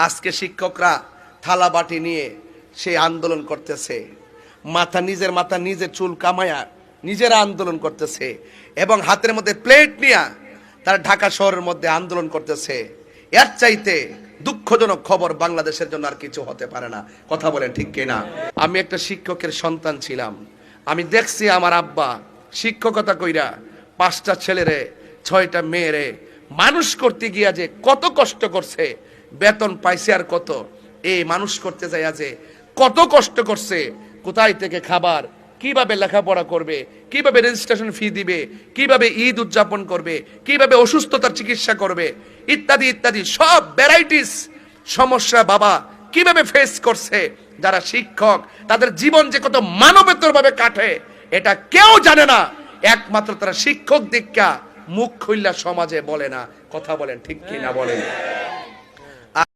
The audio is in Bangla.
আজকে শিক্ষকরা থালা বাটি নিয়ে সেই আন্দোলন করতেছে, নিজের মাথা নিজের চুল কামায়া নিজেরা আন্দোলন করতেছে, এবং হাতের মধ্যে প্লেট নিয়ে তারা ঢাকা শহরের মধ্যে আন্দোলন করতেছে। এর চাইতে দুঃখজনক খবর বাংলাদেশের জন্য আর কিছু হতে পারে না। কথা বলেন ঠিক কিনা? আমি একটা শিক্ষকের সন্তান ছিলাম। আমি দেখছি আমার আব্বা শিক্ষকতা কইরা 5টা ছেলেরে 6টা মেয়েরে মানুষ করতে গিয়া যে কত কষ্ট করছে, বেতন পাইছে আর কত, এই মানুষ করতে যাইয়া যে কত কষ্ট করছে, কোথায় থেকে খাবার, কিভাবে লেখাপড়া করবে, কিভাবে রেজিস্ট্রেশন ফি দিবে, কিভাবে ঈদ উদযাপন করবে, কিভাবে অসুস্থতার চিকিৎসা করবে, ইত্যাদি ইত্যাদি সব ভ্যারাইটিস সমস্যা বাবা কিভাবে ফেস করছে যারা শিক্ষক, তাদের জীবন যে কত মানবেতর ভাবে কাটে এটা কেউ জানে না। একমাত্র তারা শিক্ষক দীক্ষা মুখ খুললা সমাজে বলে না। কথা বলেন ঠিক কিনা বলেন?